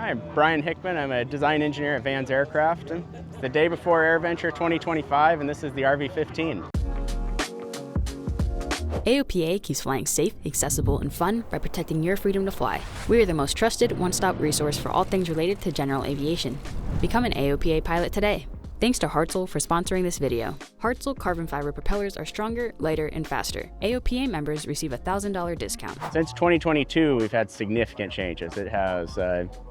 Hi, I'm Brian Hickman. I'm a design engineer at Vans Aircraft. It's the day before AirVenture 2025, and this is the RV-15. AOPA keeps flying safe, accessible, and fun by protecting your freedom to fly. We are the most trusted one-stop resource for all things related to general aviation. Become an AOPA pilot today. Thanks to Hartzell for sponsoring this video. Hartzell carbon fiber propellers are stronger, lighter, and faster. AOPA members receive a $1,000 discount. Since 2022, we've had significant changes. It's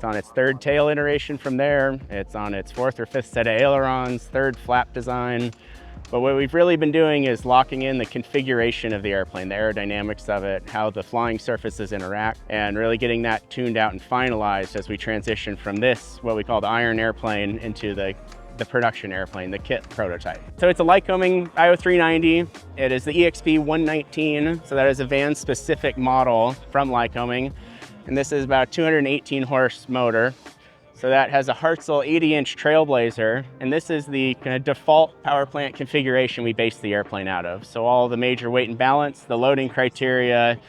on its third tail iteration from there. It's on its fourth or fifth set of ailerons, third flap design. But what we've really been doing is locking in the configuration of the airplane, the aerodynamics of it, how the flying surfaces interact, and really getting that tuned out and finalized as we transition from this, what we call the iron airplane, into the production airplane, the kit prototype. So it's a Lycoming IO390. It is the EXP 119, so that is a Vans specific model from Lycoming. And this is about a 218 horse motor. So that has a Hartzell 80-inch Trailblazer, and this is the kind of default power plant configuration we base the airplane out of. So all the major weight and balance, the loading criteria,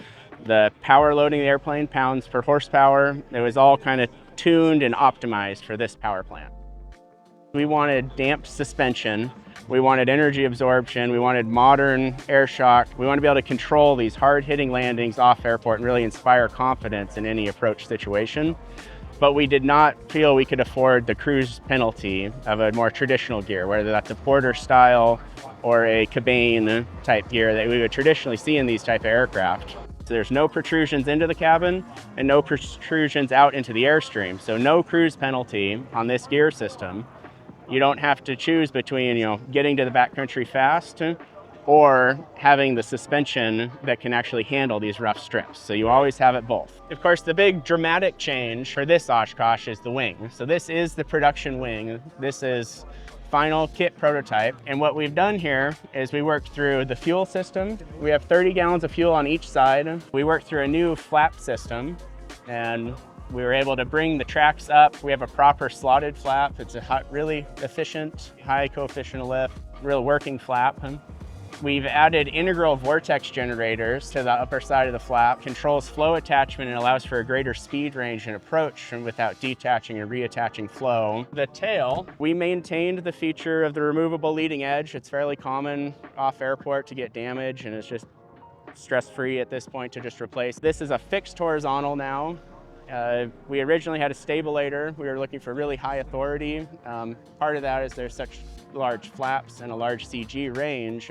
the power loading of the airplane, pounds per horsepower, it was all kind of tuned and optimized for this power plant. We wanted damped suspension, we wanted energy absorption, we wanted modern air shock, we want to be able to control these hard-hitting landings off airport and really inspire confidence in any approach situation. But we did not feel we could afford the cruise penalty of a more traditional gear, whether that's a Porter style or a cabane type gear that we would traditionally see in these type of aircraft. So there's no protrusions into the cabin and no protrusions out into the airstream. So no cruise penalty on this gear system. You don't have to choose between, getting to the backcountry fast or having the suspension that can actually handle these rough strips. So you always have it both. Of course, the big dramatic change for this OshKosh is the wing. So this is the production wing. This is final kit prototype. And what we've done here is we worked through the fuel system. We have 30 gallons of fuel on each side. We worked through a new flap system, and we were able to bring the tracks up. We have a proper slotted flap. It's a really efficient, high coefficient of lift, real working flap. We've added integral vortex generators to the upper side of the flap, controls flow attachment and allows for a greater speed range and approach without detaching and reattaching flow. The tail, we maintained the feature of the removable leading edge. It's fairly common off airport to get damage, and it's just stress-free at this point to just replace. This is a fixed horizontal now. We originally had a stabilator. We were looking for really high authority. Part of that is there's such large flaps and a large CG range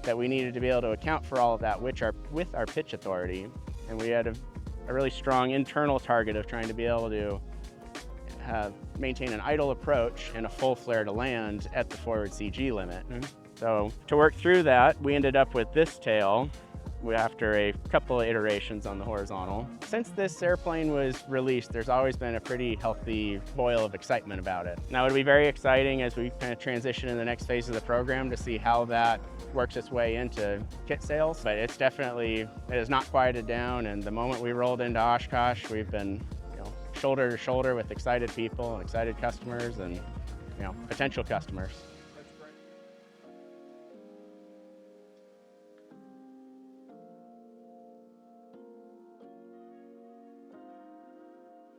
that we needed to be able to account for all of that with our pitch authority. And we had a really strong internal target of trying to be able to maintain an idle approach and a full flare to land at the forward CG limit. So to work through that, we ended up with this tail after a couple of iterations on the horizontal. Since this airplane was released, there's always been a pretty healthy boil of excitement about it. Now it'll be very exciting as we kind of transition in the next phase of the program to see how that works its way into kit sales. But it has not quieted down, and the moment we rolled into OshKosh, we've been shoulder to shoulder with excited people and excited customers and potential customers.